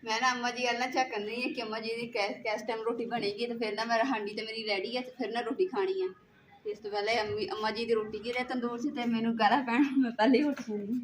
मैं ना अम्मा जी ना चेक करनी है कि अम्मा जी की कैस टाइम रोटी बनेगी, तो फिर ना मेरा हांडी तो मेरी रेडी है, तो फिर ना रोटी खानी है। इस तो पहले अम्मा जी की रोटी गिरे तंदूर से, तो मैनू गारा पैना, मैं पहले ही उठ जाऊंगी।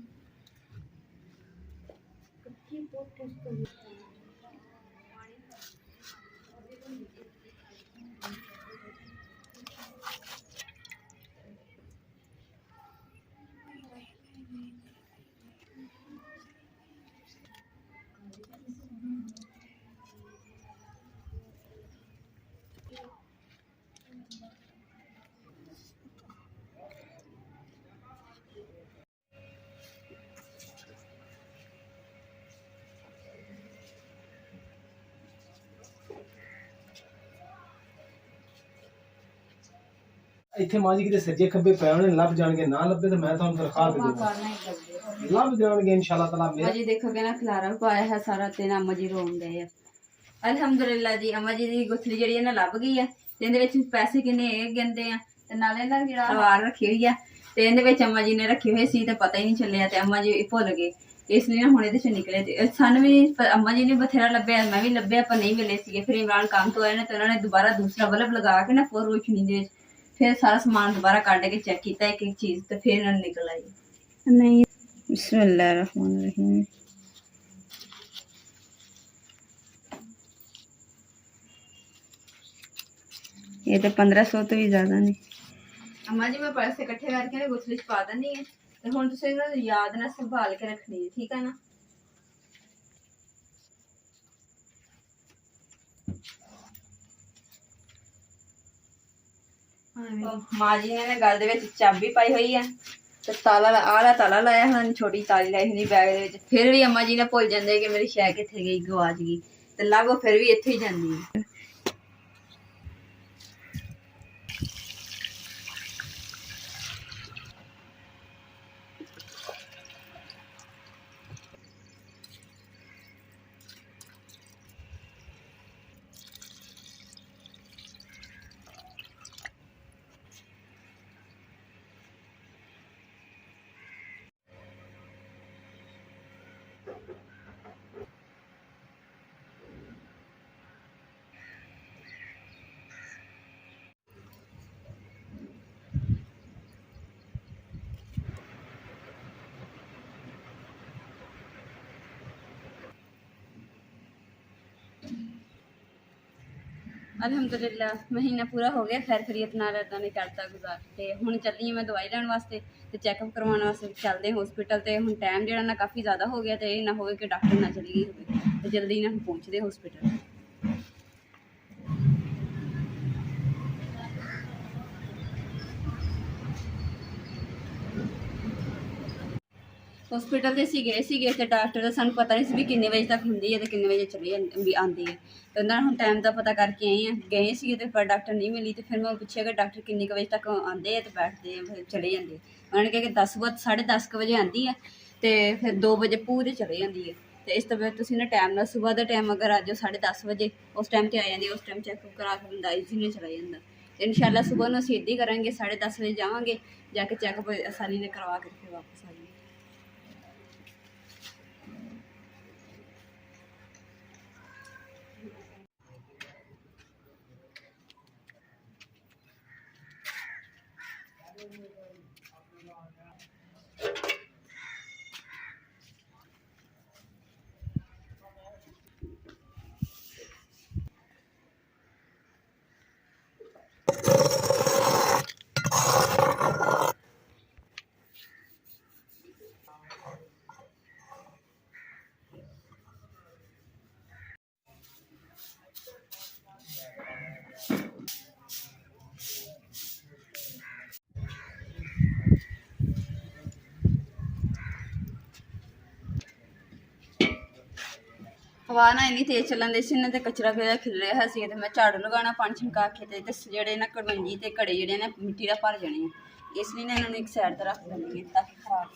ਇੱਥੇ ਮਾਂ ਜੀ ਕਿਤੇ ਸੱਜੇ ਖੱਬੇ ਪੈ ਹੋਣੇ ਲੱਭ ਜਾਣਗੇ, ਨਾ ਲੱਭੇ ਤਾਂ ਮੈਂ ਤੁਹਾਨੂੰ ਤਨਖਾਹ ਦੇ ਦੂੰਗਾ। ਲੱਭ ਜਾਣਗੇ इंशाल्लाह ताला। अम्मा जी देखोगे ना खिलारा पाया है सारा, दिन अम्मा जी रोन गए है। अलहमदुलिल्लाह जी अम्मा जी की गुथली जी है ना लभ गई है, पैसे किन्ने गिनते हैं, नाले ना जो अखबार रखी हुई है, तो ये अम्मा जी ने रखे हुए सी, तो पता ही नहीं चलिया, तो अम्मा जी भुल गए, इसलिए ना हुणे ते निकले। सानू भी अम्मा जी ने बथेरा लभ्या, मैं भी लभ्या, पर नहीं मिले सी। फिर इमरान काम तो आए ना, तो उन्होंने दोबारा दूसरा बल्ब लगा के ना फिर रोशनी दे, फिर सारा सामान दोबारा कट के चेक किया एक एक चीज, तो फिर निकल आई। नहीं बिस्मिल्लाहिर्रहमानिर्रहीम। ये तो 1500 तो भी ज्यादा नहीं। अम्मा जी मैं पैसे इकट्ठे करके गुथली च पा देनी है, तो हुण तुसीं ना याद ना संभाल के रखनी है, ठीक है ना। माँ जी ने गल दे विच चाबी पाई हुई है, तो ताला आला ताला लाया हुआ, छोटी ताली लाई हुई बैग दे विच। फिर भी अम्मा जी ने भुल जांदे कि मेरी शै कित्थे गई, गवाच गई, तो लगो फिर भी इत्थे ही जांदी है। अल्हम्दुलिल्लाह महीना पूरा हो गया, खैर खैरियत नाल अल्लाह ने करता गुजार। ते हुण चली मैं दवाई लैण वास्ते, ते चैकअप करवाने वास्ते चलते हॉस्पिटल। ते हुण टाइम जिहड़ा ना काफ़ी ज़्यादा हो गया, तो ये ना होवे कि डॉक्टर ना चली गई होवे, ते जल्दी ना पहुँचते हॉस्पिटल। हॉस्पिटल ते असीं गए सीगे, ते डॉक्टर दा सानूं पता नहीं सी भी किन्ने बजे तक हुंदी है, ते किन्ने बजे चली भी आंदी है। तो उन्होंने हुण टाइम का पता करके आए हैं, गए सीगे, ते पर डॉक्टर नहीं मिली। तो फिर मैं पुछया कि डॉक्टर किन्ने बजे तक आंदे है, तो बैठते हैं, फिर चले जाते। उन्होंने कहा कि 10 बजे आंदी है, तो फिर 2 बजे पूरे चले जाती है। तो इस तो फिर तुसीं ना टाइम ना सुबह का टाइम अगर आ जाओ 10:30 बजे, उस टाइम ते आ जाती, उस टाइम चैकअप करा के बंदा ईजीली चला जाता। तो इंशाल्लाह सुबह नूं असीं इदां ही करांगे, 10:30 बजे जावांगे, जाके चैकअप आसानी ने करवा के फिर वापस आ जाएंगे। हवा ना इन्नी तेज चलन दी सी ना, ते कचरा पेदा खिल रहा सी, ते मैं झाड़ू लगाना पानी छनका के, ते जेह्ड़े ना कड़वंजी ते घड़े जेह्ड़े ना मिट्टी दा भर जाने हैं, इसलिए ना इन्होंने एक साइड पर रख देनी है ताकि खराब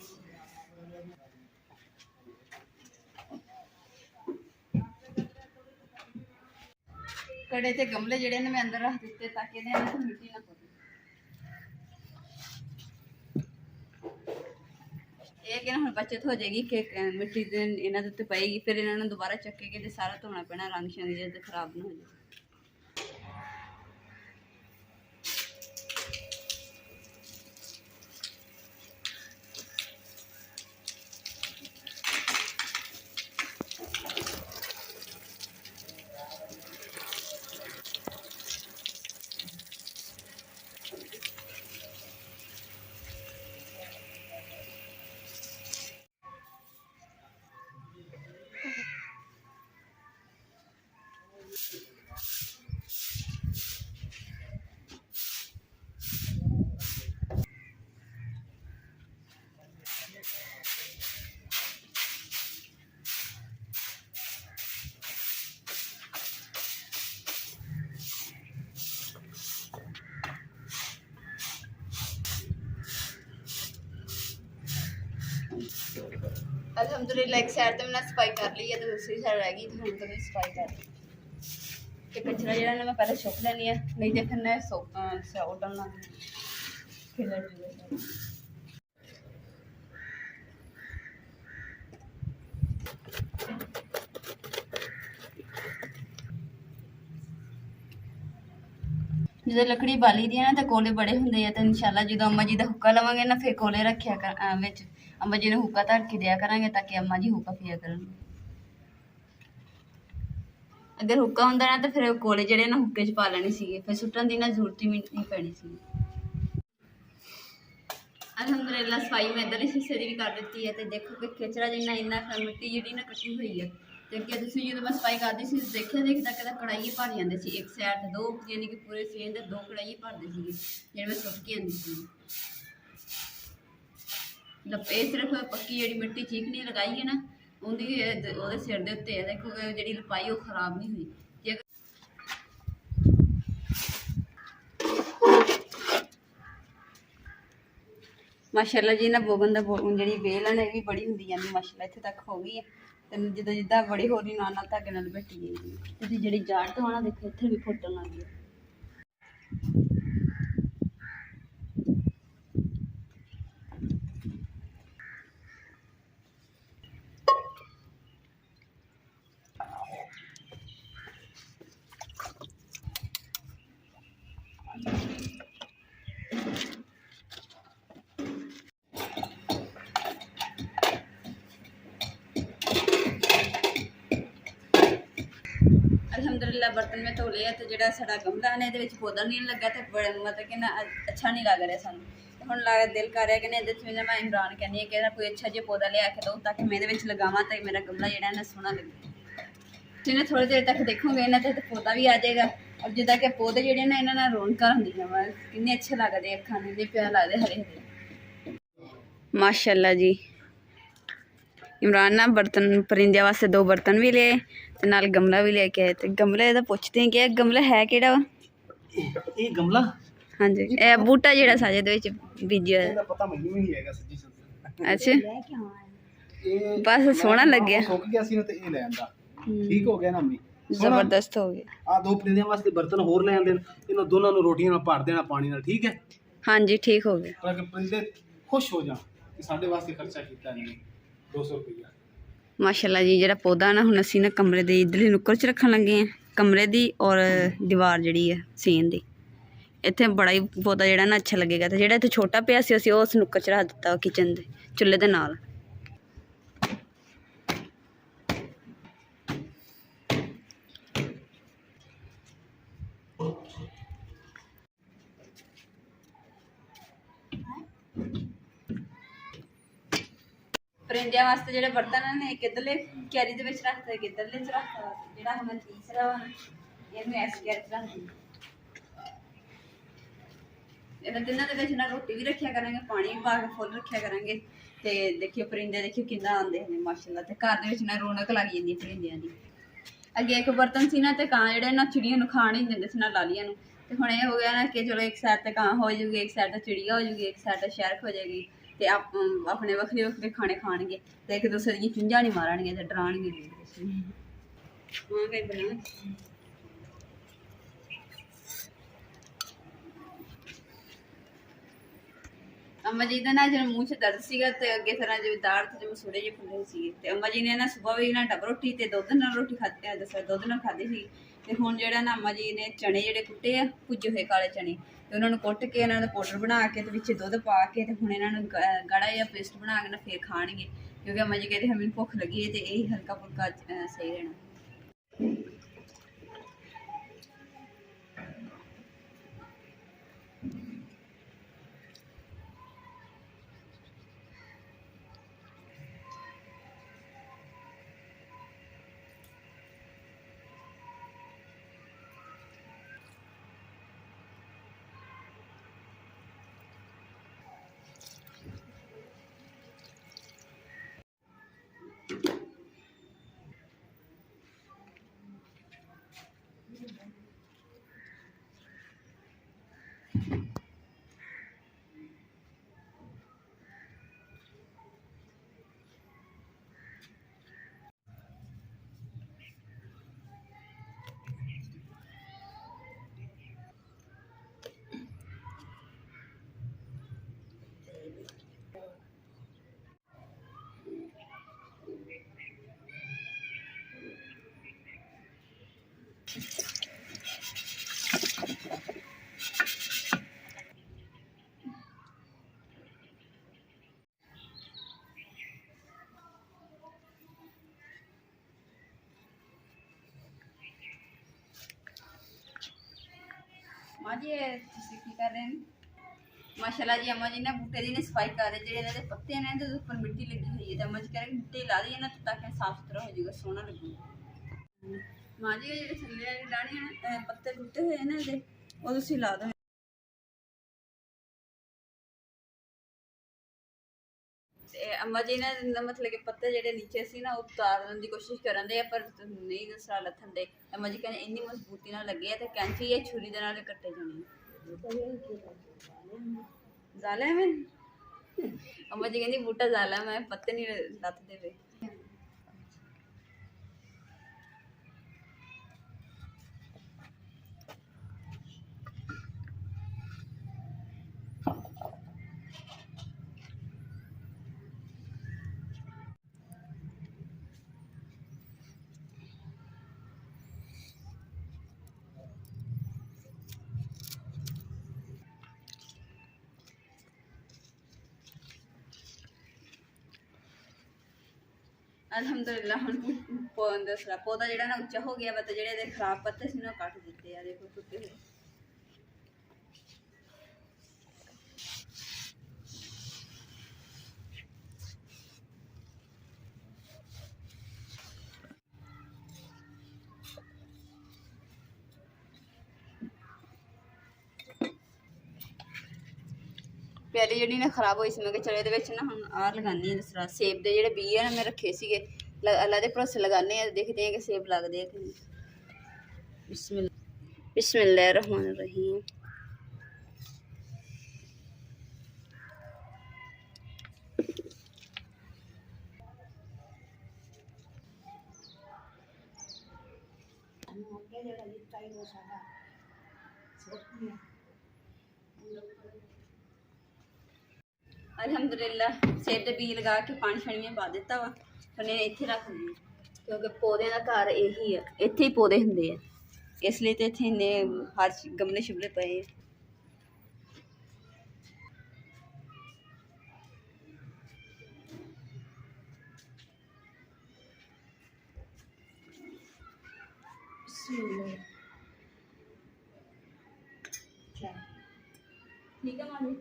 कड़े ते गमले जेह्ड़े ने मैं अंदर रख दिते ताकि मिट्टी ना पवे। ਇਹ ਕਿ ਨਾ ਹੁਣ ਬਚਤ ਹੋ ਜਾਏਗੀ ਕਿ ਮਿੱਟੀ ਦੇ ਇਹਨਾਂ ਦੇ ਉੱਤੇ ਪਏਗੀ, ਫਿਰ ਇਹਨਾਂ ਨੂੰ ਦੁਬਾਰਾ ਚੱਕੇ ਕੇ ਤੇ ਸਾਰਾ ਧੋਣਾ ਪੈਣਾ, ਰੰਗ ਸ਼ੰਗ ਜੇ ਖਰਾਬ ਨਾ ਹੋ ਜਾਏ। ਅਲਹਮਦੁਲਿਲਾ ਇੱਕ ਸਾਈਡ ਤੇ ਮੈਂ ਸਫਾਈ ਕਰ ਲਈ ਹੈ ਤੇ ਦੂਸਰੀ ਸਾਈਡ ਰਹਿ ਗਈ, ਤੇ ਹੁਣ ਤਾਂ ਮੈਂ ਸਫਾਈ ਕਰ ਲਈ ਤੇ ਕਚਰਾ ਜਿਹੜਾ ਨਾ ਮੈਂ ਪਹਿਲਾਂ ਚੁੱਕ ਲੈਣੀ ਆ, ਨਹੀਂ ਤੇ ਫਿਰ ਨਾ ਉੱਡਣ ਲੱਗ ਖਿਲਰ ਜੂਗਾ। ਜਦੋਂ ਲੱਕੜੀ ਬਾਲੀ ਦੀ ਹੈ ਨਾ ਤਾਂ ਕੋਲੇ ਬੜੇ ਹੁੰਦੇ ਆ, ਤੇ ਇਨਸ਼ਾਅੱਲਾ ਜਦੋਂ ਅੰਮਾ ਜੀ ਦਾ ਹੁੱਕਾ ਲਵਾਂਗੇ ਨਾ ਫਿਰ ਕੋਲੇ ਰੱਖਿਆ ਕਰ ਵਿੱਚ ਅੰਮਾ ਜੀ ਨੂੰ ਹੁੱਕਾ ਧਰ ਕੇ ਦਿਆ ਕਰਾਂਗੇ ਤਾਂ ਕਿ ਅੰਮਾ ਜੀ ਹੁੱਕਾ ਪੀਆ ਕਰਨ। ਅਗਰ ਹੁੱਕਾ ਹੁੰਦਾ ਨਾ ਤਾਂ ਫਿਰ ਕੋਲੇ ਜਿਹੜੇ ਨਾ ਹੁੱਕੇ 'ਚ ਪਾ ਲੈਣੇ ਸੀਗੇ, ਫਿਰ ਸੁੱਟਣ ਦੀ ਨਾ ਜ਼ਰੂਰਤ ਹੀ ਨਹੀਂ ਪੈਣੀ ਸੀ। ਅਲਹਮਦੁਲਿਲਾ ਸਫਾਈ ਮੈਂ ਇੱਧਰ ਹੀ ਹਿੱਸੇ ਦੀ ਵੀ ਕਰ ਦਿੱਤੀ ਹੈ, ਤੇ ਦੇਖੋ ਕਿ ਖੇਚਰਾ ਜਿੰਨਾ ਇੰਨਾ ਮਿੱਟੀ ਜਿਹੜੀ ਨਾ ਇਕੱਠੀ ਹੋਈ ਹੈ। ਤੇ ਅੱਗੇ ਤੁਸੀਂ ਜਦੋਂ ਮੈਂ ਸਫਾਈ ਕਰਦੀ ਸੀ ਦੇਖਿਆ ਕਿਦਾ ਕੜਾਈਏ ਭਰ ਜਾਂਦੇ ਸੀ, ਇੱਕ ਸਾਈਡ ਤੇ ਦੋ, ਯਾਨੀ ਕਿ ਪੂਰੇ ਸੇਨ ਦੇ 2 ਕੜਾਈਏ ਭਰਦੇ ਸੀਗੇ ਜਿਹੜੇ ਮੈਂ ਸੁੱਟ ਕੇ ਆਉਂਦੀ ਸੀ। ਇਹ ਸਿਰਫ ਪੱਕੀ ਜਿਹੜੀ ਮਿੱਟੀ ਚੀਕਣੀ ਲਗਾਈ ਹੈ ਨਾ ਉਹਦੇ ਸਿਰ ਦੇ ਉੱਤੇ ਹੈ, ਦੇਖੋ ਜਿਹੜੀ ਲਪਾਈ ਉਹ ਖਰਾਬ ਨਹੀਂ ਹੋਈ। ਜੇ ਮਾਸ਼ਾਅੱਲਾ ਜੀ ਨਾ ਬੋਗਨ ਦਾ ਜਿਹੜੀ ਵੇਲ ਹੈ ਨਾ ਇਹ ਵੀ ਬੜੀ ਹੁੰਦੀ ਜਾਂਦੀ, ਮਾਸ਼ਾਅੱਲਾ ਇੱਥੇ ਤੱਕ ਹੋ ਗਈ ਹੈ। ਤੇ ਜਿੱਦਾਂ ਜਿੱਦਾਂ ਬੜੀ ਹੋ ਰਹੀ ਨਾਲ ਧਾਗੇ ਨਾਲ ਬੈਠੀ ਗਈ, ਤੇ ਜਿਹੜੀ ਜਾੜ ਤੋਂ ਆਣਾ ਦੇਖੋ ਇੱਥੇ ਵੀ ਫੁੱਟਣ ਲੱਗ ਗਈ। ਅਲਹਮਦੁਲਿਲਾ ਬਰਤਨ ਮੈਂ ਧੋ ਲਿਆ, ਤੇ ਜਿਹੜਾ ਸਾਡਾ ਗਮਲਾ ਨੇ ਇਹਦੇ ਵਿੱਚ ਪੌਦਾ ਨਹੀਂ ਲੱਗਾ, ਤੇ ਮਤਲਬ ਕਿ ਨਾ ਅੱਛਾ ਨਹੀਂ ਲੱਗ ਰਿਹਾ ਸਾਨੂੰ। ਤੇ ਹੁਣ ਦਿਲ ਕਰ ਰਿਹਾ ਕਿ ਨਾ ਇਹਦੇ 'ਚ ਮੈਂ ਇਮਰਾਨ ਕਹਿੰਦੀ ਹਾਂ ਕਿ ਕੋਈ ਅੱਛਾ ਜਿਹਾ ਪੌਦਾ ਲਿਆ ਕੇ ਦਿਓ ਤਾਂ ਕਿ ਮੈਂ ਇਹਦੇ ਵਿੱਚ ਲਗਾਵਾਂ ਤਾਂ ਮੇਰਾ ਗਮਲਾ ਜਿਹੜਾ ਨਾ ਸੋਹਣਾ ਲੱਗੇ। ਜਿਹਨੇ ਥੋੜੀ ਦੇਰ ਤੱਕ ਦੇਖੋਗੇ ਇਹਨਾਂ ਤੇ ਪੌਦਾ ਵੀ ਆ ਜਾਏਗਾ। ਔਰ ਜਿੱਦਾਂ ਕਿ ਪੌਦੇ ਜਿਹੜੇ ਨਾ ਇਹਨਾਂ ਨਾਲ ਰੌਣਕਾਂ ਹੁੰਦੀਆਂ ਵਾ, ਕਿੰਨੇ ਅੱਛੇ ਲੱਗਦੇ ਅੱਖਾਂ ਨੂੰ, ਇੰਨੇ ਪਿਆਰ ਲੱਗਦੇ ਹਰੇ ਹਰੇ। ਮਾਸ਼ਾਅੱਲਾ ਜੀ ਇਮਰਾਨ ਨਾ ਬਰਤਨ ਪਰਿੰਦਿਆਂ ਵਾਸਤੇ 2 ਬਰਤਨ ਵੀ ਲਏ ਤੇ ਨਾਲ ਗਮਲਾ ਵੀ ਲੈ ਕੇ ਆਏ। ਤੇ ਗਮਲੇ ਦਾ ਪੁੱਛਦੇ ਹਾਂ ਕਿ ਗਮਲਾ ਹੈ ਕਿਹੜਾ ਵਾ? ਇਹ ਗਮਲਾ ਹਾਂਜੀ, ਇਹ ਬੂਟਾ ਜਿਹੜਾ ਸਾਜੇ ਦੇ ਵਿੱਚ ਬੀਜਿਆ ਹੋਇਆ। ਇਹਦਾ ਪਤਾ ਮੈਨੂੰ ਵੀ ਨਹੀਂ ਹੈਗਾ ਸੱਚੀ ਸੱਚੀ। ਅੱਛਾ, ਇਹ ਬਸ ਸੋਹਣਾ ਲੱਗਿਆ, ਸੁੱਕ ਗਿਆ ਸੀ ਨਾ ਤੇ ਇਹ ਲੈ ਆਂਦਾ, ਠੀਕ ਹੋ ਗਿਆ ਨਾ ਅੰਮੀ, ਜ਼ਬਰਦਸਤ ਹੋ ਗਿਆ। ਆ 2 ਪਰਿੰਦਿਆਂ ਵਾਸਤੇ ਬਰਤਨ ਹੋਰ ਲੈ ਆਂਦੇ, ਇਹਨਾਂ ਦੋਨਾਂ ਨੂੰ ਰੋਟੀਆਂ ਨਾਲ ਭਰ ਦੇਣਾ ਪਾਣੀ ਨਾਲ, ਠੀਕ ਹੈ? ਹਾਂਜੀ ਠੀਕ ਹੋ ਗਿਆ। ਤਾਂ ਕਿ ਪਰਿੰਦੇ ਖੁਸ਼ ਹੋ ਜਾਣ ਕਿ ਸਾਡੇ ਵਾਸਤੇ ਖਰਚਾ ਕੀਤਾ ਇਹਨੇ 200 ਰੁਪਇਆ। ਮਾਸ਼ਾਅੱਲਾ ਜੀ ਜਿਹੜਾ ਪੌਦਾ ਨਾ ਹੁਣ ਅਸੀਂ ਨਾ ਕਮਰੇ ਦੇ ਇੱਧਰਲੀ ਨੁੱਕਰ 'ਚ ਰੱਖਣ ਲੱਗੇ ਹਾਂ, ਕਮਰੇ ਦੀ ਔਰ ਦੀਵਾਰ ਜਿਹੜੀ ਹੈ ਸੀਨ ਦੀ। ਇੱਥੇ ਬੜਾ ਹੀ ਪੌਦਾ ਜਿਹੜਾ ਨਾ ਅੱਛਾ ਲੱਗੇਗਾ। ਤੇ ਜਿਹੜਾ ਇੱਥੇ ਛੋਟਾ ਪਿਆ ਸੀ ਅਸੀਂ ਉਸ ਨੁੱਕਰ 'ਚ ਰੱਖ ਦਿੱਤਾ ਕਿਚਨ ਦੇ ਚੁੱਲ੍ਹੇ ਦੇ ਨਾਲ। ਪਰਿੰਦਿਆਂ ਵਾਸਤੇ ਜਿਹੜੇ ਬਰਤਨ ਨੇ ਕਿੱਧਰਲੇ ਕੈਰੀ ਦੇ ਵਿੱਚ ਰੱਖਦੇ, ਕਿੱਧਰਲੇ 'ਚ ਰੱਖਦਾ, ਜਿਹੜਾ ਹੁਣ ਤੀਸਰਾ ਇਹਨੂੰ ਐਸ ਕੈਰੀ 'ਚ ਰੱਖਦੀ। ਇਹਨਾਂ ਤਿੰਨਾਂ ਦੇ ਵਿੱਚ ਨਾ ਰੋਟੀ ਵੀ ਰੱਖਿਆ ਕਰਾਂਗੇ, ਪਾਣੀ ਵੀ ਪਾ ਕੇ ਫੁੱਲ ਰੱਖਿਆ ਕਰਾਂਗੇ। ਤੇ ਦੇਖਿਓ ਪਰਿੰਦੇ ਦੇਖਿਓ ਕਿੰਨਾ ਆਉਂਦੇ ਨੇ ਮਾਸ਼ਾਅੱਲਾ, ਤੇ ਘਰ ਦੇ ਵਿੱਚ ਨਾ ਰੌਣਕ ਲੱਗ ਜਾਂਦੀ ਪਰਿੰਦਿਆਂ ਦੀ। ਅੱਗੇ ਇੱਕ ਬਰਤਨ ਸੀ ਨਾ ਤੇ ਕਾਂ ਜਿਹੜੇ ਨਾ ਚਿੜੀਆਂ ਨੂੰ ਖਾਣ ਹੀ ਦਿੰਦੇ ਸੀ ਨਾ ਲਾਲੀਆਂ ਨੂੰ, ਤੇ ਹੁਣ ਇਹ ਹੋ ਗਿਆ ਨਾ ਕਿ ਚਲੋ ਇੱਕ ਸਾਈਡ ਤੇ ਕਾਂ ਹੋ ਜਾਊਗੀ, ਇੱਕ ਸਾਈਡ ਤੇ ਚਿੜੀਆਂ ਹੋ ਜਾਊਗੀ, ਇੱਕ ਸਾਈਡ ਤੇ ਸ਼ਰਕ ਹੋ ਜਾਏਗੀ, ਤੇ ਆਪਣੇ ਵੱਖਰੇ ਵੱਖਰੇ ਖਾਣੇ ਖਾਣਗੇ ਤੇ ਇੱਕ ਦੂਸਰੇ ਦੀਆਂ ਚੁੰਝਾਂ ਨਹੀਂ ਮਾਰਨਗੇ ਤੇ ਡਰਾਉਣਗੇ ਨਹੀਂ। ਹਾਂ ਕਈ ਬਣਾ ਅੰਮਾ ਜੀ ਦਾ ਨਾ ਜਦੋਂ ਮੂੰਹ 'ਚ ਦਰਦ ਸੀਗਾ ਤੇ ਅੱਗੇ ਤਰ੍ਹਾਂ ਜਿਵੇਂ ਦਾੜ ਤੇ ਜਿਵੇਂ ਸੁੜੇ ਜਿਹੇ ਫੁੱਲੇ ਸੀਗੇ ਤੇ ਅੰਮਾ ਜੀ ਨੇ ਨਾ ਸਵੇਰ ਵੀ ਨਾ ਡਬ ਰੋਟੀ ਤੇ ਦੁੱਧ ਨਾਲ ਰੋਟੀ ਖਾਧੀ ਦੱਸਿਆ ਦੁੱਧ ਨਾਲ ਖਾਧੀ ਸੀ ਤੇ ਹੁਣ ਜਿਹੜਾ ਨਾ ਅੰਮਾ ਜੀ ਨੇ ਚਣੇ ਜਿਹੜੇ ਕੁੱਟੇ ਆ ਭੁੱਜੇ ਹੋਏ ਕਾਲੇ ਚਣੇ ਤੇ ਉਹਨਾਂ ਨੂੰ ਕੁੱਟ ਕੇ ਇਹਨਾਂ ਦਾ ਪਾਊਡਰ ਬਣਾ ਕੇ ਤੇ ਵਿੱਚ ਦੁੱਧ ਪਾ ਕੇ ਤੇ ਹੁਣ ਇਹਨਾਂ ਨੂੰ ਗਾੜਾ ਜਿਹਾ ਪੇਸਟ ਬਣਾ ਕੇ ਨਾ ਫੇਰ ਖਾਣਗੇ ਕਿਉਂਕਿ ਅੰਮਾ ਜੀ ਕਹਿੰਦੇ ਮੈਨੂੰ ਭੁੱਖ ਲੱਗੀ ਹੈ ਤੇ ਇਹ ਹਲਕਾ ਫੁਲਕਾ ਸਹੀ ਰਹਿਣਾ। ਮਾਂ ਜੀ ਤੁਸੀਂ ਕੀ ਕਰ ਰਹੇ ਨੇ? ਮਾਸ਼ਾਅੱਲਾ ਜੀ ਅੰਮਾ ਜੀ ਨੇ ਬੂਟੇ ਦੀ ਨੇ ਸਫਾਈ ਕਰ ਰਹੇ ਜਿਹੜੇ ਇਹਨਾਂ ਦੇ ਪੱਤੇ ਨੇ ਇਹਦੇ ਉੱਪਰ ਮਿੱਟੀ ਲੱਗੀ ਹੋਈ ਹੈ ਤੇ ਅੰਮਾ ਜੀ ਕਹਿ ਰਹੇ ਮਿੱਟੀ ਲਾ ਦਈਏ ਨਾ ਤਾਂ ਕਿ ਸਾਫ਼ ਸੁਥਰਾ ਹੋ ਜਾਊਗਾ ਸੋਹਣਾ ਲੱਗੂਗਾ। ਮਾਂ ਜੀ ਜਿਹੜੇ ਥੱਲੇ ਵਾਲੀ ਡਾਣੀਆਂ ਨੇ ਪੱਤੇ ਟੁੱਟੇ ਹੋਏ ਨੇ ਇਹਦੇ ਉਹ ਤੁਸੀਂ ਲਾ ਦਿਓ। ਤੇ ਅੰਮਾ ਜੀ ਨੇ ਮਤਲਬ ਕਿ ਪੱਤੇ ਜਿਹੜੇ ਨੀਚੇ ਸੀ ਨਾ ਉਹ ਉਤਾਰਨ ਦੀ ਕੋਸ਼ਿਸ਼ ਕਰਨ ਦੇ ਪਰ ਨਹੀਂ ਦਸਾ ਲੱਥਣ ਦੇ। ਅੰਮਾ ਜੀ ਕਹਿੰਦੇ ਇੰਨੀ ਮਜ਼ਬੂਤੀ ਨਾਲ ਲੱਗੇ ਆ ਤੇ ਕੈਂਚੀ ਜਾਂ ਛੁਰੀ ਦੇ ਨਾਲ ਕੱਟੇ ਜਾਣੇ ਜ਼ਾਲਿਮ ਹੈ। ਅੰਮਾ ਜੀ ਕਹਿੰਦੀ ਬੂਟਾ ਜ਼ਾਲਿਮ ਹੈ ਪੱਤੇ ਨਹੀਂ ਲੱਥਦੇ ਪਏ। अल्हम्दुलिल्लाह हम दूसरा पौधा जो ना उच्चा हो गया वा तो जो खराब पत्ते से ना कट दिते हैं देखो टुटे हुए। प्यारी जी ने खराब हुई मैं चलो ये ना हम आ लगानी है दूसरा सेब के जोड़े बी है ना मैं रखे थे अल्लाह के भरोसे लगाने देखते हैं कि सेब लगते हैं कि नहीं। बिस्मिल्लाहिर्रहमानिर्रहीम। अल्हम्दुलिल्लाह सेब के बीज लगा के पानी शानी में पा दिता वा ने इत्थे रख दी क्योंकि पौधे का घर यही है इत्थे ही पौधे होंगे इसलिए तो इत्थे इन्ने हर गमले शिमले पे ठीक है मामी।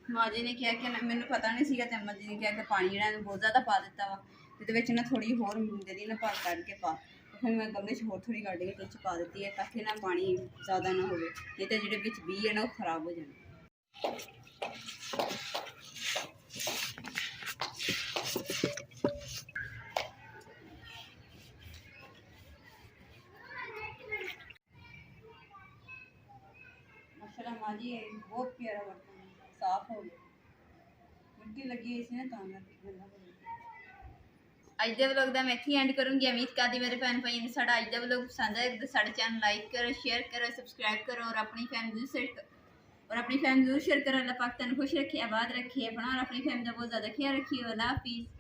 माँ जी ने क्या कि मैंने पता नहीं सीगा ते अम्मा जी ने क्या कि पानी जो बहुत ज़्यादा पा दिता वा तो ना थोड़ी होर जी ना भर कढ़ के पा फिर मैं गमले होर थोड़ी कढ़ के पा दी है ताकि ना पानी ज़्यादा ना हो नहीं तो जो बी है ना वो खराब हो जाए। माशाल्लाह माँ जी बहुत प्यारा बर्तन है साफ हो गया मिट्टी लगी है इसमें तो ਅੱਜ ਦੇ ਵਲੌਗ ਦਾ ਮੈਂ ਇੱਥੇ ਐਂਡ ਕਰੂੰਗੀ। ਉਮੀਦ ਕਰਦੀ ਮੇਰੇ ਭੈਣ ਭਾਈ ਨੇ ਸਾਡਾ ਅੱਜ ਦਾ ਵਲੌਗ ਪਸੰਦ ਆਇਆ ਤਾਂ ਸਾਡੇ ਚੈਨਲ ਲਾਈਕ करो, शेयर करो, सब्सक्राइब करो और अपनी फैमिली जरूर शेयर करो। अल्लाह पाक तुहानू खुश रखे, आबाद रखे अपना और अपनी फैमिली का बहुत ज़्यादा ख्याल रखिए। अल्लाह हाफिज़।